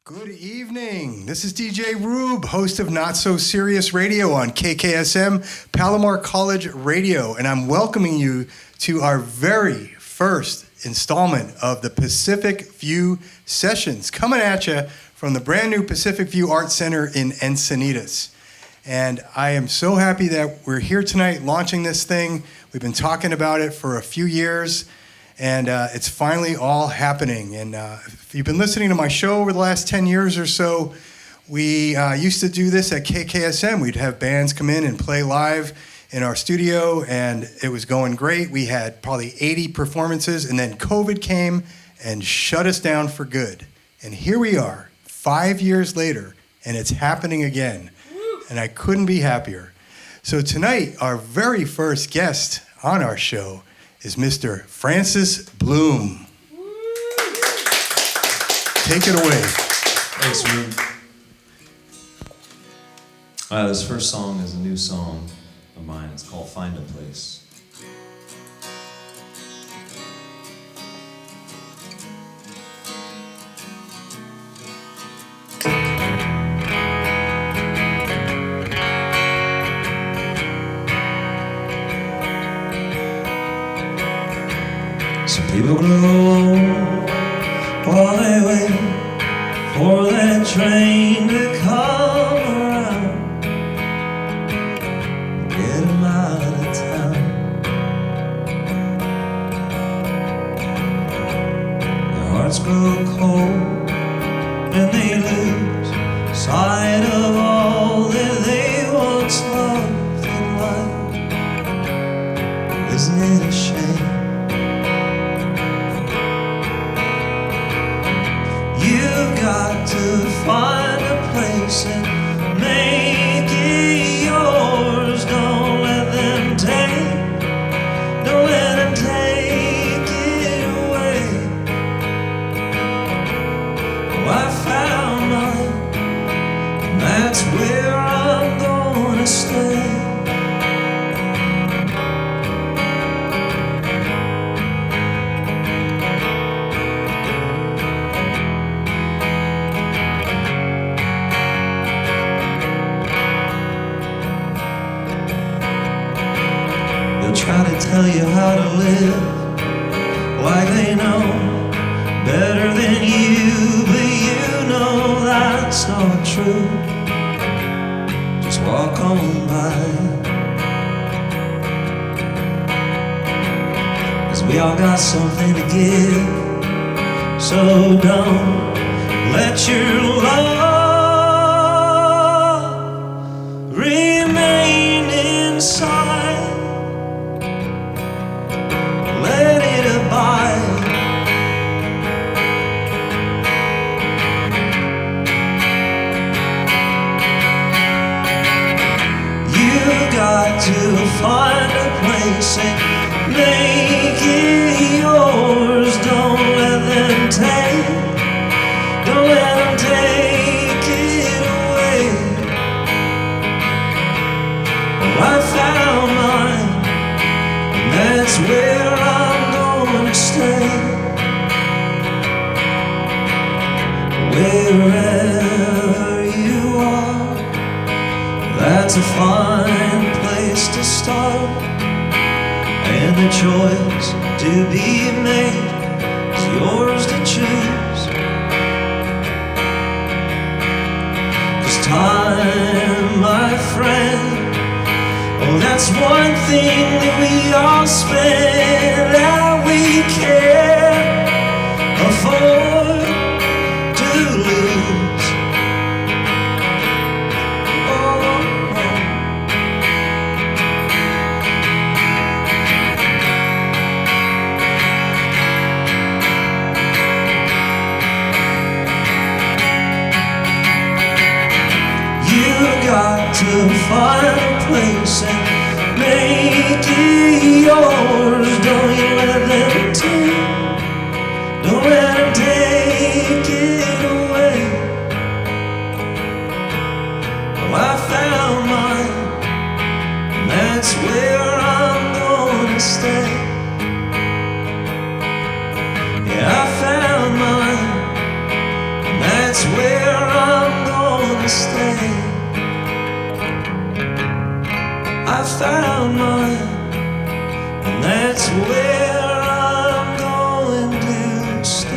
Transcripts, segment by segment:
Good evening. This is DJ Roob, host of Not So Serious Radio on KKSM, Palomar College Radio, and I'm welcoming you to our very first installment of the Pacific View Sessions, coming at you from the brand new Pacific View Art Center in Encinitas. And I am so happy that we're here tonight launching this thing. We've been talking about it for a few years, and it's finally all happening. And if you've been listening to my show over the last 10 years or so, we used to do this at KKSM. We'd have bands come in and play live in our studio, and it was going great. We had probably 80 performances, and then COVID came and shut us down for good. And here we are, 5 years later, and it's happening again. And I couldn't be happier. So tonight, our very first guest on our show is Mr. Francis Blume. Take it away. Thanks, Roob. This first song is a new song of mine. It's called Find a Place. Some people grow while they wait for that train to come around, get them out of town. Their hearts grow cold and they lose sight of all that they once loved in life. Isn't it a shame? Got to find a place and make it yours. Don't let them take it away. Oh, I found mine, and that's where I'm gonna stay. Try to tell you how to live like they know better than you, but you know that's not true. Just walk on by, 'cause we all got something to give. So don't let your love remain inside. To find a place and make it yours. Don't let them take it away. Oh, I found mine, and that's where I'm gonna stay. Wherever you are, that's a fine place to start, and the choice to be made is yours to choose. 'Cause time, my friend, oh, that's one thing that we all spend that we can't afford to lose. Got to find a place and make it yours. Don't you let them take it away. Oh, I found mine, and that's where I'm gonna stay. Yeah, I found mine, and that's where found mine, and that's where I'm going to stay.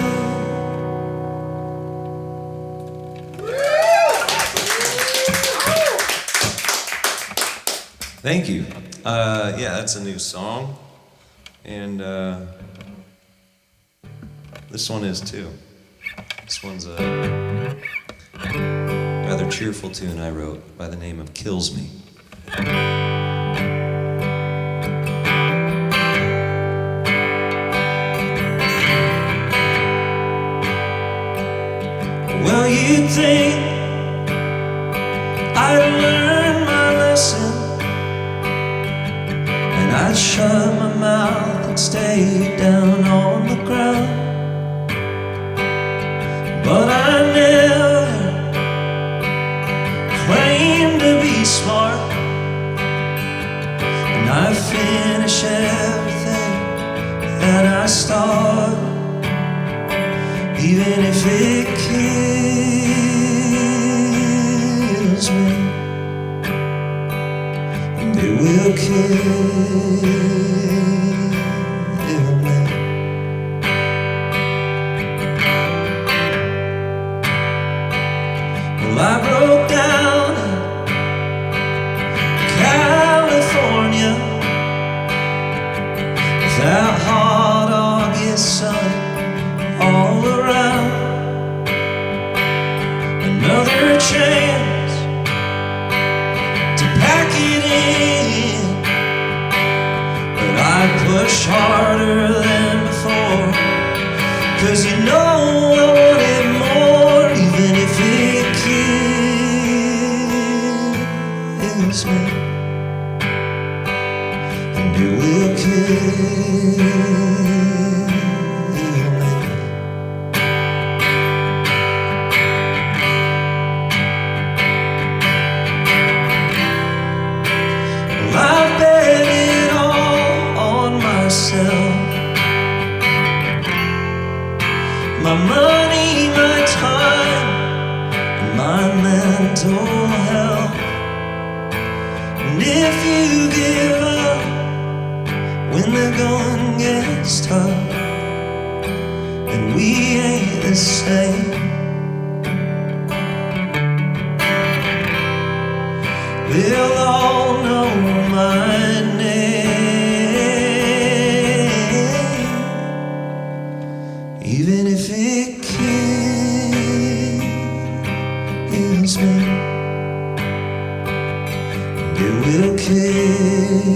Thank you. Yeah, that's a new song, and this one is too. This one's a rather cheerful tune I wrote by the name of Kills Me. Well, you'd think I'd learned my lesson, and I'd shut my mouth and stay down on the ground. But I never claimed to be smart, and I finish everything that I start, even if it kills me, and it will kill me. Well, I broke down in California with that hot August sun all around. Another chance to pack it in, but I push harder than before, 'cause you know I wanted more, even if it kills me, and it will kill me. I bet it all on myself. My money, my time, and my mental health. And if you give up when the going gets tough, then we ain't the same. We'll all know my name, even if it kills me, and it will kill me.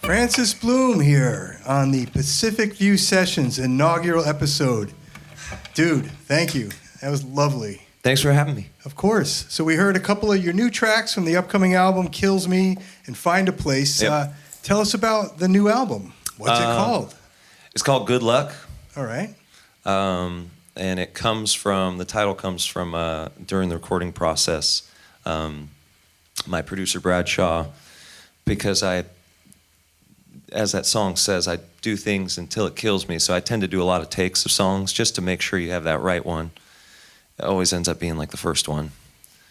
Francis Blume here on the Pacific View Sessions inaugural episode. Dude, thank you. That was lovely. Thanks for having me. Of course. So we heard a couple of your new tracks from the upcoming album, Kills Me and Find a Place. Yep. Tell us about the new album. What's it called? It's called Good Luck. All right. And it comes from, the title comes from during the recording process, my producer Bradshaw, because as that song says, I do things until it kills me. So I tend to do a lot of takes of songs just to make sure you have that right one. It always ends up being like the first one.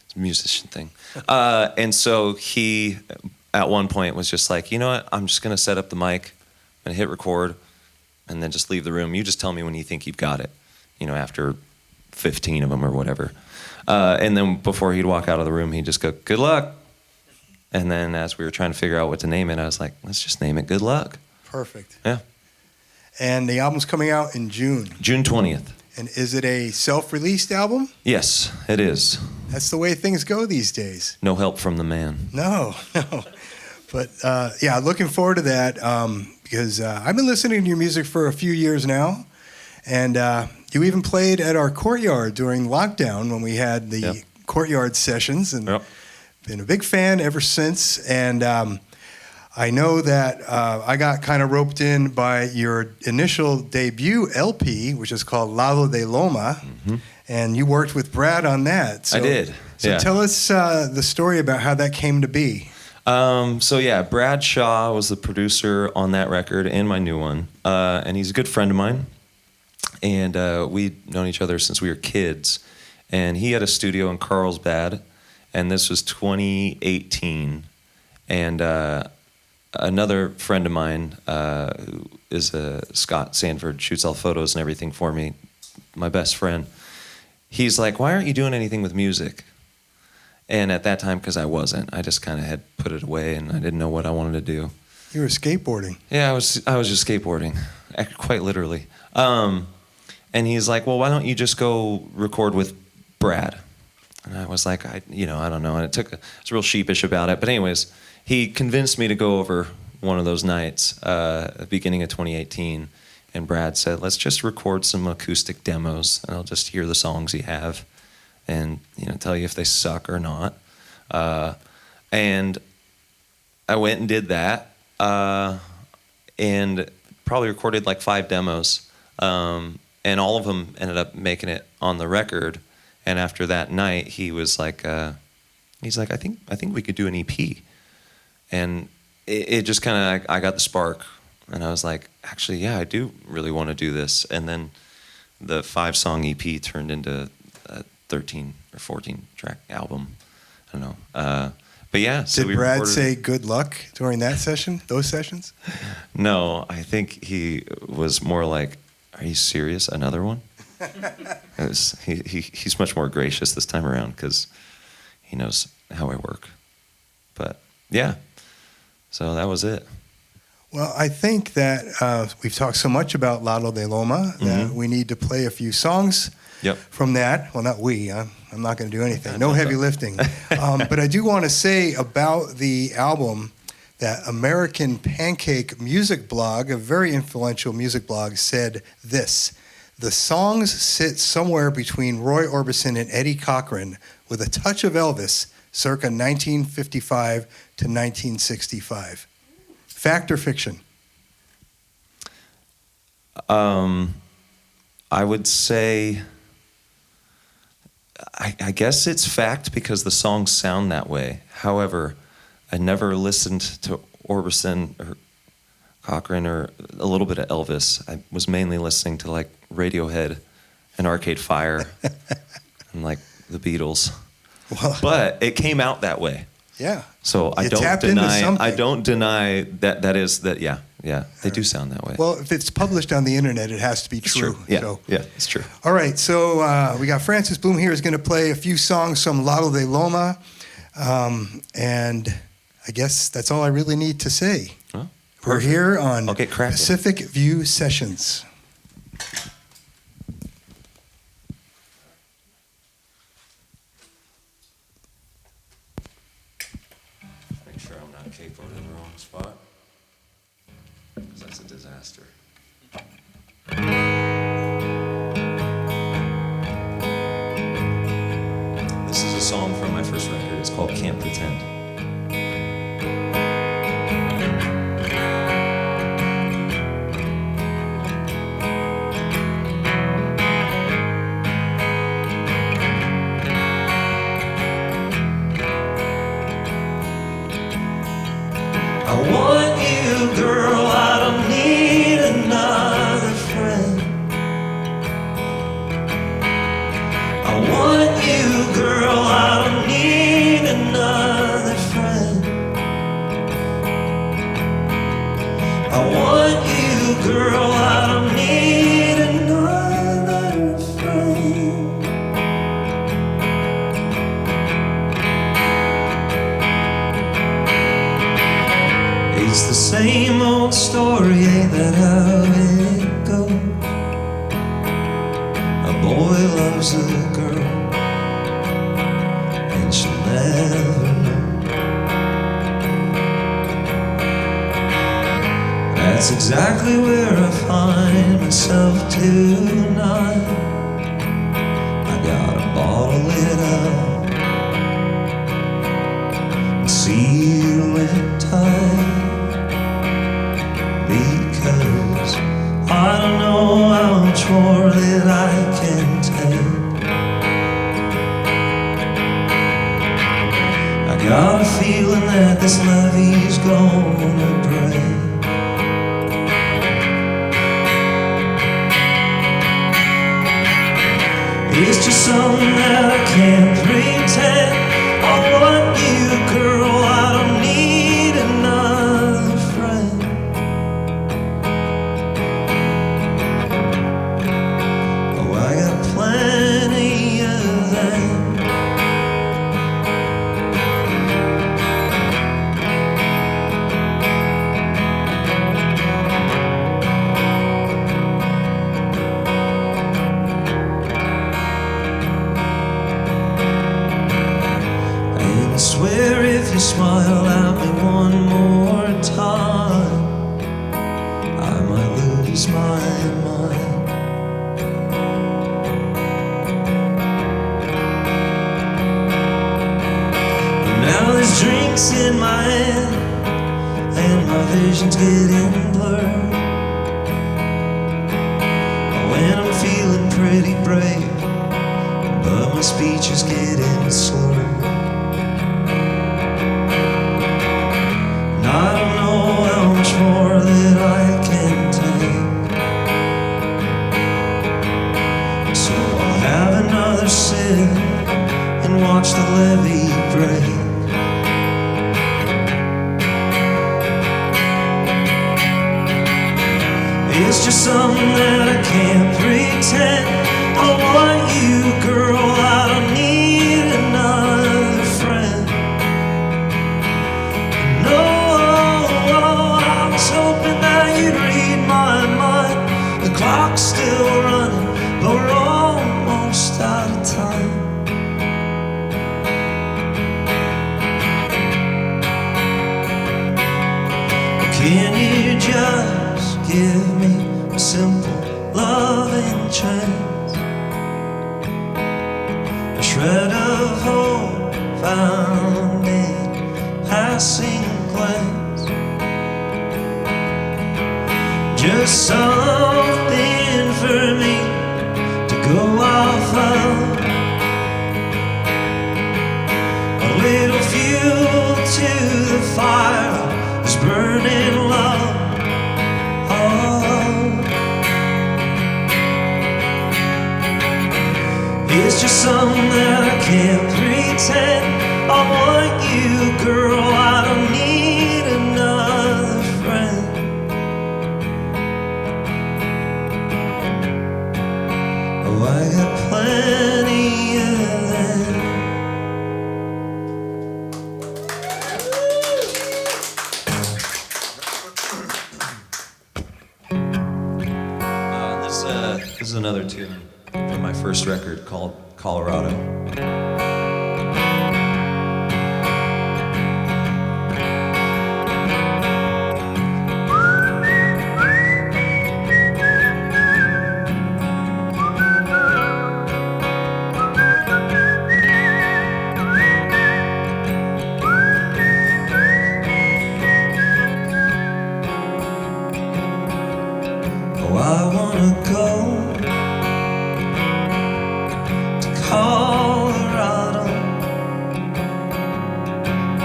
It's a musician thing. And so he, at one point, was just like, you know what? I'm just going to set up the mic and hit record and then just leave the room. You just tell me when you think you've got it, you know, after 15 of them or whatever. And then before he'd walk out of the room, he'd just go, good luck. And then as we were trying to figure out what to name it, I was like, let's just name it Good Luck. Perfect. Yeah. And the album's coming out in June. June 20th. And is it a self-released album? Yes, it is. That's the way things go these days. No help from the man. No. But yeah, looking forward to that because I've been listening to your music for a few years now. And you even played at our courtyard during lockdown when we had the courtyard sessions. And been a big fan ever since, and I know that I got kind of roped in by your initial debut LP, which is called Lado de Loma, and you worked with Brad on that. So, I did. So tell us the story about how that came to be. Brad Shaw was the producer on that record and my new one, and he's a good friend of mine, and we'd known each other since we were kids, and he had a studio in Carlsbad, and this was 2018, and another friend of mine who is Scott Sanford, shoots all photos and everything for me, my best friend. He's like, why aren't you doing anything with music? And at that time, because I wasn't, I just kind of had put it away and I didn't know what I wanted to do. You were skateboarding. Yeah, I was just skateboarding, quite literally. And he's like, well, why don't you just go record with Brad? And I was like, I don't know. And I was real sheepish about it. But anyways, he convinced me to go over one of those nights at the beginning of 2018, and Brad said, let's just record some acoustic demos, and I'll just hear the songs you have and tell you if they suck or not. And I went and did that, and probably recorded like 5 demos, and all of them ended up making it on the record. And after that night, he was like, I think we could do an EP. And it just kind of, I got the spark, and I was like, actually, yeah, I do really want to do this. And then the 5-song EP turned into a 13 or 14 track album. I don't know. But yeah. So Did Brad say good luck during that session, those sessions? No, I think he was more like, are you serious? Another one? He's much more gracious this time around because he knows how I work. But yeah. So that was it. Well, I think that we've talked so much about Lado de Loma that we need to play a few songs from that. Well, not we. I'm not going to do anything. No heavy lifting. But I do want to say about the album that American Pancake Music Blog, a very influential music blog, said this: the songs sit somewhere between Roy Orbison and Eddie Cochran with a touch of Elvis, circa 1955 to 1965. Fact or fiction? I would say, I guess it's fact because the songs sound that way. However, I never listened to Orbison or Cochran or a little bit of Elvis. I was mainly listening to like Radiohead and Arcade Fire and like the Beatles. Well, but it came out that way. Yeah. So I don't deny that. Yeah, they do sound that way. Well, if it's published on the internet, it has to be true. Yeah, so. Yeah, it's true. All right, so we got Francis Blume here is going to play a few songs from Lado de Loma, and I guess that's all I really need to say. Well, we're here on Crack Pacific View Sessions. Make sure I'm not capoed in the wrong spot, because that's a disaster. This is a song from my first record. It's called Can't Pretend. I want you, girl, I don't need another friend. I want you, girl, I don't need another friend. I want you, girl, I don't need another friend. It's the same old story, ain't that how it goes? A boy loves a girl, and she'll never know. That's exactly where I find myself tonight. I got a bottle lit up, much more that I can take. I got a feeling that this levee's gonna break. It's just something that I can't pretend. I want you, girl, I don't need another friend. Oh, I got plenty of them. I swear if you smile at me one more time, I might lose my mind. Now there's drinks in my hand, and my vision's getting blurred. When I'm feeling pretty brave, but my speech is getting slurred. I don't know how much more that I can take, so I'll have another sip and watch the levee break. It's just something that I can't pretend. I want you, girl, I don't need another friend. No, I was hoping that you'd read my mind. The clock's still running, but we're almost out of time. Can you just give me a simple loving chance? A shred of hope found in passing glance. Just something for me to go off of. A little fuel to the fire, this burning love. Oh, it's just something that I can't pretend. I want you, girl, I don't need another friend. Oh, I got plenty of them. This is another tune from my first record called Colorado. Oh, I wanna go to Colorado,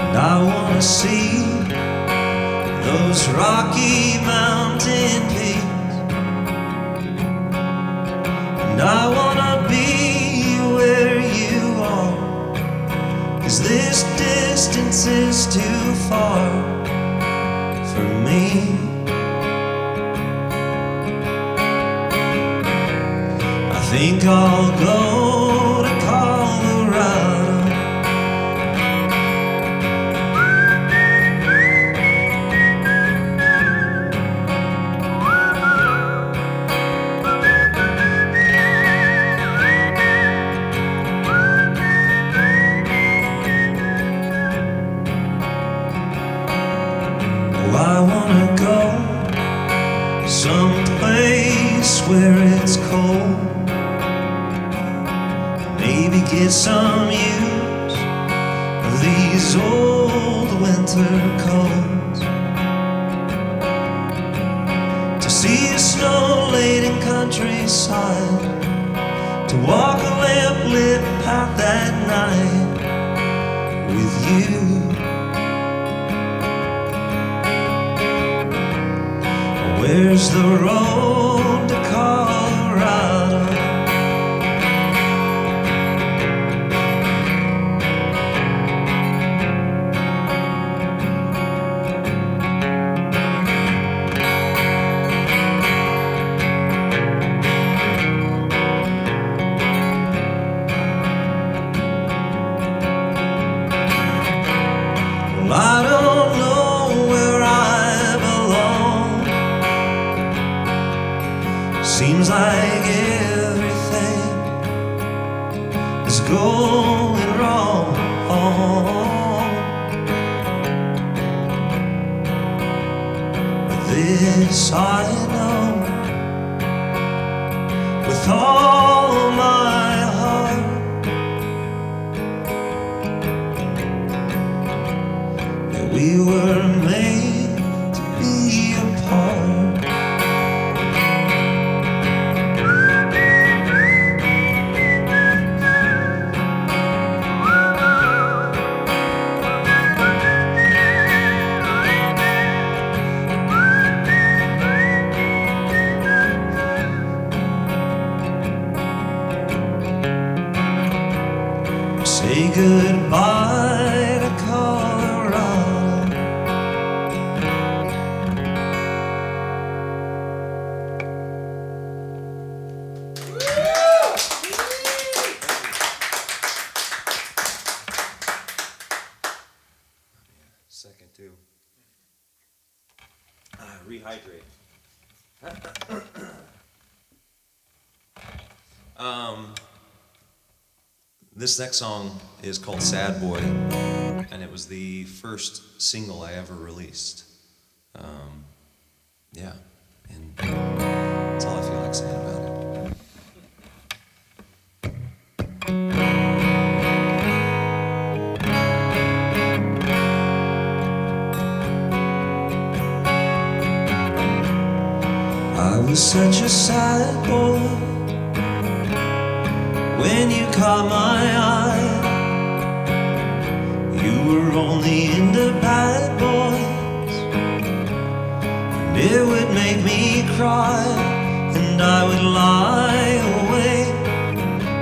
and I wanna see those Rocky Mountain peaks, and I wanna be where you are, 'cause this distance is too far for me. I think I'll go to Colorado. Oh, I wanna go someplace where it's cold. Maybe get some use of these old winter coats. To see a snow-laden countryside walk a lamp-lit path that night with you. Where's the road to Colorado? Well, I don't know where I belong. Seems like everything is going wrong. But this I know with all my heart, that we were made to be apart. Say goodbye to Colorado. Second too. Rehydrate. This next song is called Sad Boy, and it was the first single I ever released. Yeah, and that's all I feel like saying about it. I was such a sad boy when you caught my eye. You were only into bad boys, and it would make me cry, and I would lie awake,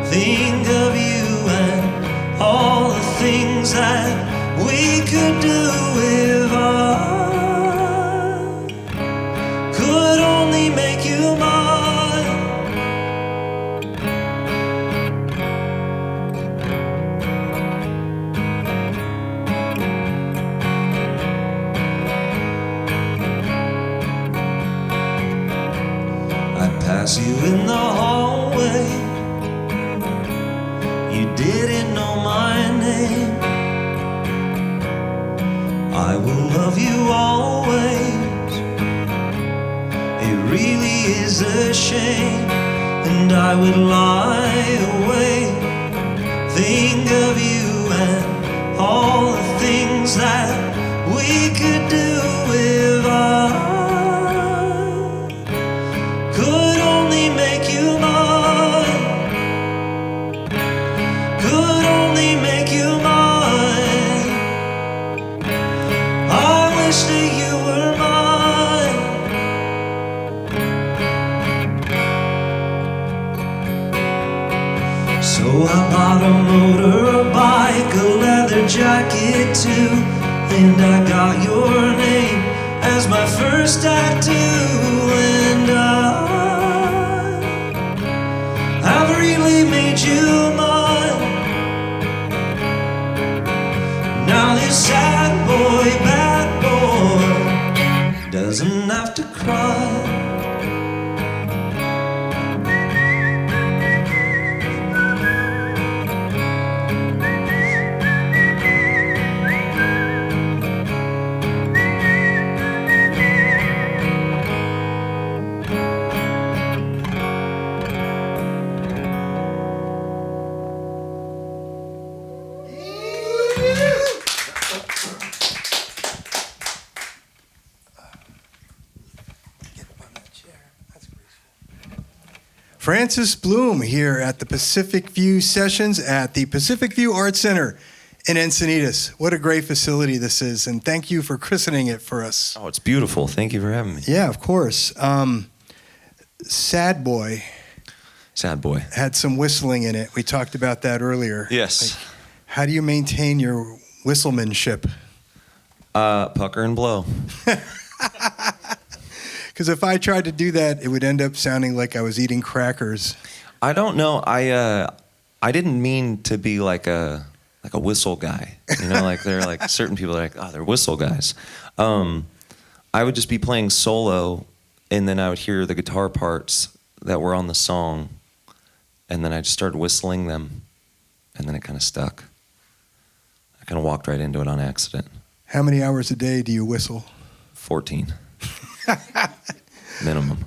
think of you and all the things that we could do if I could only make you mine. I'd pass you in the hallway, you didn't know my name. I will love you always, it really is a shame. And I would lie awake, think of you and all the things that we could do if I could only make you mine. Could only make you mine. I wish that you were mine. So I bought a motor, a bike, a leather jacket too, and I got your name as my first tattoo. And I have really made you mine. Now this sad boy, bad boy, doesn't have to cry. Francis Blume here at the Pacific View Sessions at the Pacific View Art Center in Encinitas. What a great facility this is, and thank you for christening it for us. Oh, it's beautiful. Thank you for having me. Yeah, of course. Sad Boy had some whistling in it. We talked about that earlier. Yes. Like, how do you maintain your whistlemanship? Pucker and blow. Because if I tried to do that, it would end up sounding like I was eating crackers. I don't know. I didn't mean to be like a whistle guy. You know, like there are like certain people that are like, oh, they're whistle guys. I would just be playing solo, and then I would hear the guitar parts that were on the song, and then I just started whistling them, and then it kind of stuck. I kind of walked right into it on accident. How many hours a day do you whistle? 14. Minimum.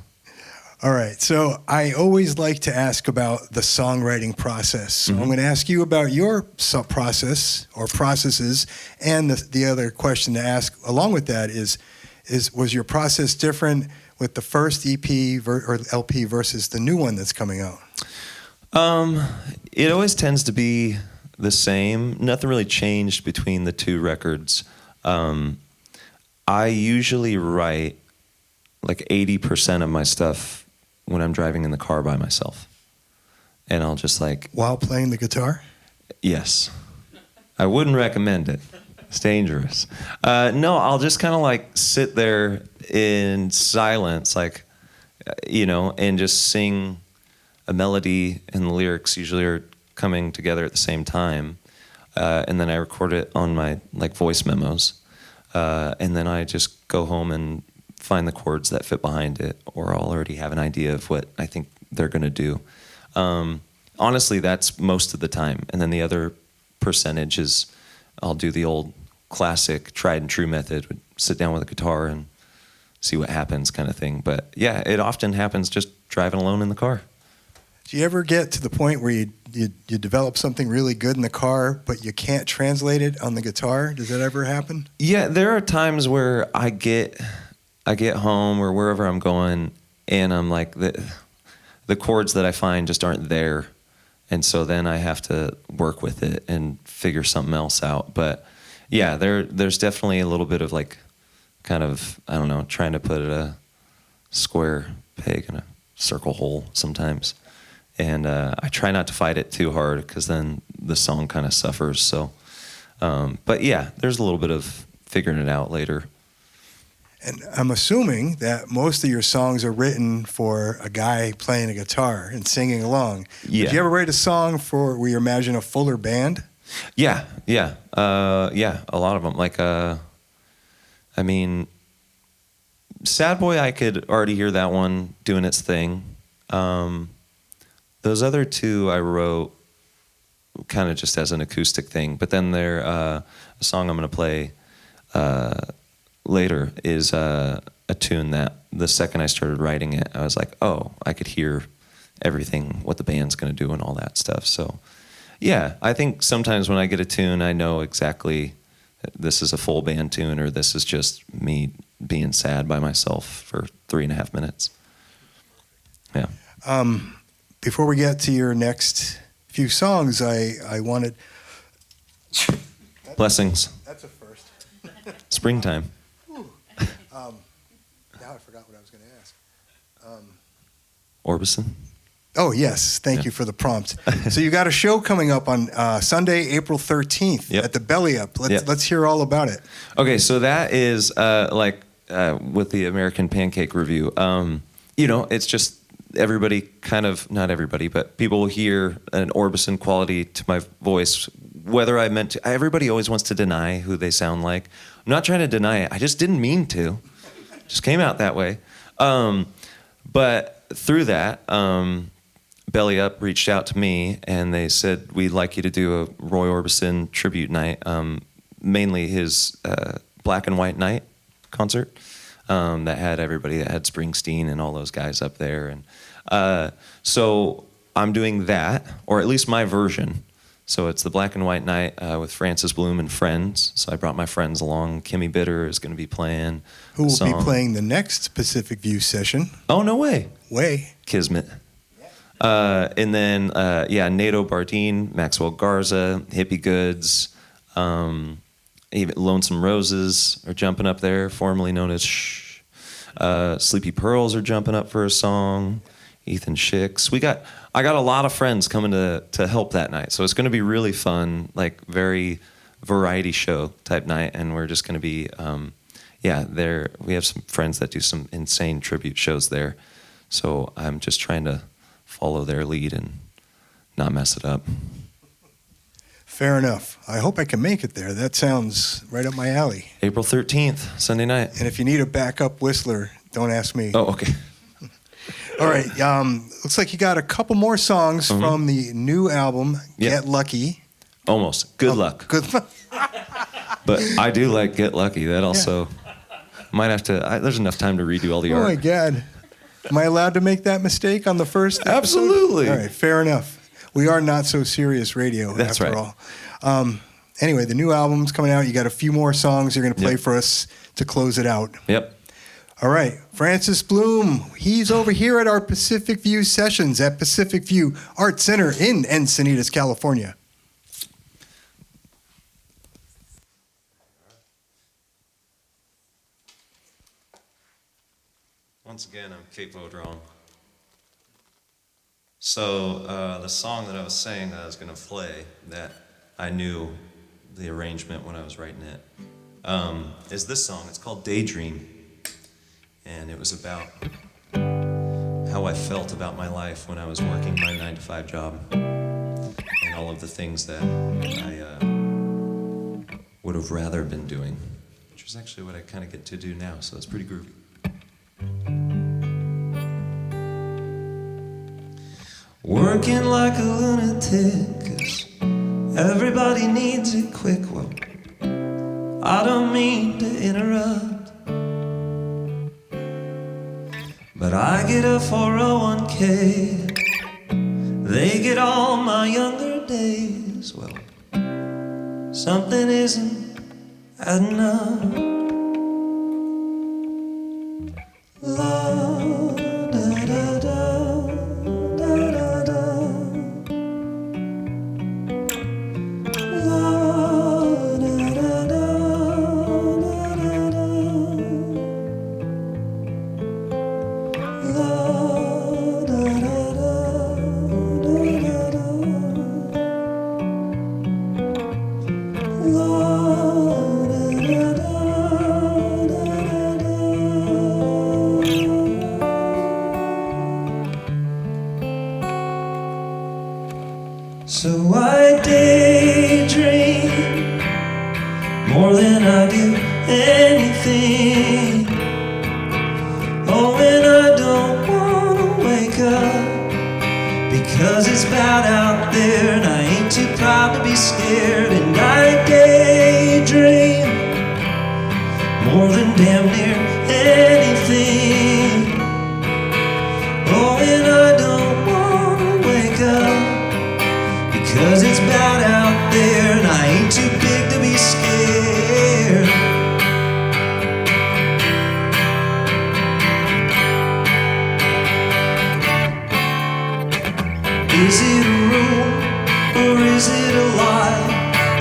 All right. So I always like to ask about the songwriting process. So I'm going to ask you about your process or processes. And the other question to ask along with that is was your process different with the first EP or LP versus the new one that's coming out? It always tends to be the same. Nothing really changed between the two records. I usually write like 80% of my stuff when I'm driving in the car by myself. And I'll just like... While playing the guitar? Yes. I wouldn't recommend it. It's dangerous. No, I'll just kind of like sit there in silence, like, you know, and just sing a melody, and the lyrics usually are coming together at the same time. And then I record it on my like voice memos. And then I just go home and find the chords that fit behind it, or I'll already have an idea of what I think they're going to do. Honestly, that's most of the time. And then the other percentage is I'll do the old classic tried and true method, sit down with a guitar and see what happens kind of thing. But yeah, it often happens just driving alone in the car. Do you ever get to the point where you develop something really good in the car, but you can't translate it on the guitar? Does that ever happen? Yeah, there are times where I get home or wherever I'm going, and I'm like, the chords that I find just aren't there. And so then I have to work with it and figure something else out. But yeah, there's definitely a little bit of like, kind of, I don't know, trying to put a square peg in a circle hole sometimes. And I try not to fight it too hard, because then the song kind of suffers. So, but yeah, there's a little bit of figuring it out later. And I'm assuming that most of your songs are written for a guy playing a guitar and singing along. Yeah. Did you ever write a song where you imagine a fuller band? Yeah. A lot of them. Like, I mean, Sad Boy, I could already hear that one doing its thing. Those other two I wrote kind of just as an acoustic thing. But then a song I'm going to play later is a tune that the second I started writing it, I was like, oh, I could hear everything, what the band's going to do and all that stuff. So yeah, I think sometimes when I get a tune, I know exactly this is a full band tune or this is just me being sad by myself for 3.5 minutes. Yeah. Before we get to your next few songs, I wanted... Blessings. That's a first. Springtime. Now I forgot what I was going to ask. Orbison. Oh, yes. Thank you for the prompt. So you got a show coming up on Sunday, April 13th at the Belly Up. Let's hear all about it. Okay, so that is with the American Pancake Review. You know, it's just everybody kind of, not everybody, but people will hear an Orbison quality to my voice, whether I meant to. Everybody always wants to deny who they sound like. I'm not trying to deny it. I just didn't mean to. Just came out that way. But through that, Belly Up reached out to me and they said, we'd like you to do a Roy Orbison tribute night, mainly his Black and White Night concert that had everybody, that had Springsteen and all those guys up there. And so I'm doing that, or at least my version. So it's the Black and White Night with Francis Blume and friends. So I brought my friends along. Kimmy Bitter is going to be playing. Who will be playing the next Pacific View session? Oh, no way. Way. Kismet. And then, Nato Bardeen, Maxwell Garza, Hippie Goods, even Lonesome Roses are jumping up there, formerly known as Shh. Sleepy Pearls are jumping up for a song. Ethan Schicks. I got a lot of friends coming to help that night, so it's going to be really fun, like very variety show type night, and we're just going to be, there. We have some friends that do some insane tribute shows there, so I'm just trying to follow their lead and not mess it up. Fair enough. I hope I can make it there. That sounds right up my alley. April 13th, Sunday night. And if you need a backup whistler, don't ask me. Oh, okay. All right. Looks like you got a couple more songs from the new album, Get Lucky. Almost. Good luck. Good luck. But I do like Get Lucky. That also might have to. There's enough time to redo all the art. Oh my God. Am I allowed to make that mistake on the first episode? Absolutely. All right. Fair enough. We are Not So Serious Radio, That's after right. all. Anyway, the new album's coming out. You got a few more songs you're going to play for us to close it out. Yep. All right. Francis Blume, he's over here at our Pacific View sessions at Pacific View Art Center in Encinitas, California. Once again, I'm Capo Drone. So the song that I was saying that I was going to play, that I knew the arrangement when I was writing it, is this song. It's called Daydream. And it was about how I felt about my life when I was working my 9-to-5 job and all of the things that I would have rather been doing, which is actually what I kind of get to do now, so it's pretty groovy. Working like a lunatic, 'cause everybody needs it quick. Well, I don't mean to interrupt, but I get a 401k. They get all my younger days. Well, something isn't adding up. La da da da da da da. La da da da da da da. La da da da da da da. La da da da. So I daydream more than I do anything. Oh, and I don't wanna wake up, because it's bad out there and I ain't too proud to be scared. And I daydream more than damn near anything. Oh, and I don't wanna wake up, because it's bad out there and I ain't too big to be scared. Is it a rule or is it a lie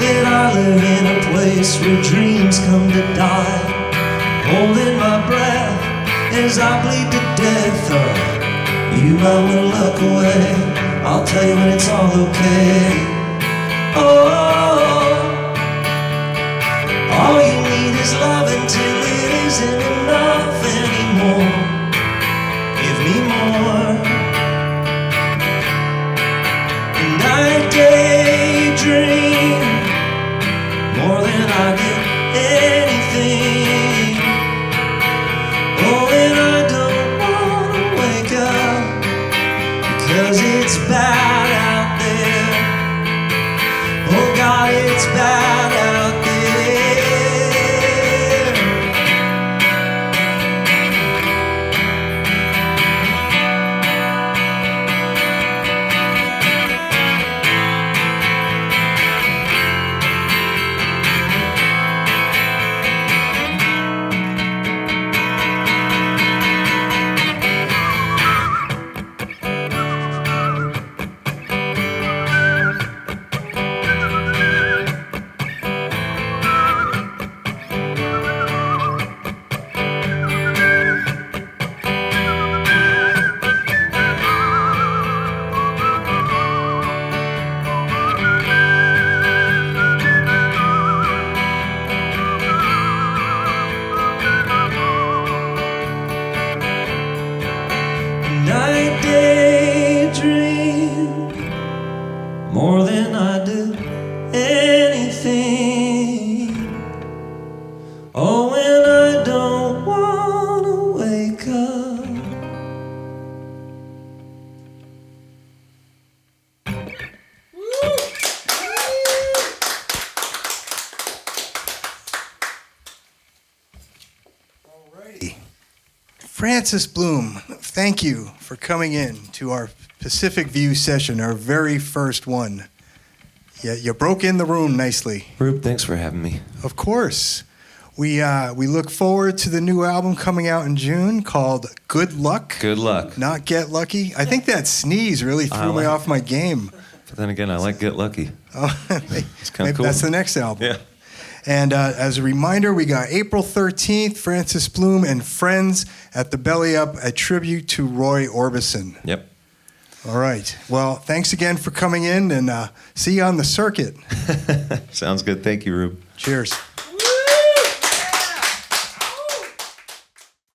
that I live in a place where dreams come to die? Holding my breath as I bleed to death. Oh, you might want to look away. I'll tell you when it's all okay. Oh, all you need is love until it isn't enough anymore. Give me more. And I daydream more than I do anything. Oh, and I don't wanna wake up, because it's bad out there. Oh God, it's bad out there. Francis Blume, thank you for coming in to our Pacific View session, our very first one. Yeah, you broke in the room nicely. Roob, thanks for having me. Of course. We look forward to the new album coming out in June called Good Luck. Good luck. Not Get Lucky. I think that sneeze really threw me off my game. But then again, I like Get Lucky. Oh, It's kind of cool. That's the next album. Yeah. And as a reminder, we got April 13th, Francis Blume and Friends at the Belly Up, a tribute to Roy Orbison. Yep. All right. Well, thanks again for coming in, and see you on the circuit. Sounds good. Thank you, Roob. Cheers.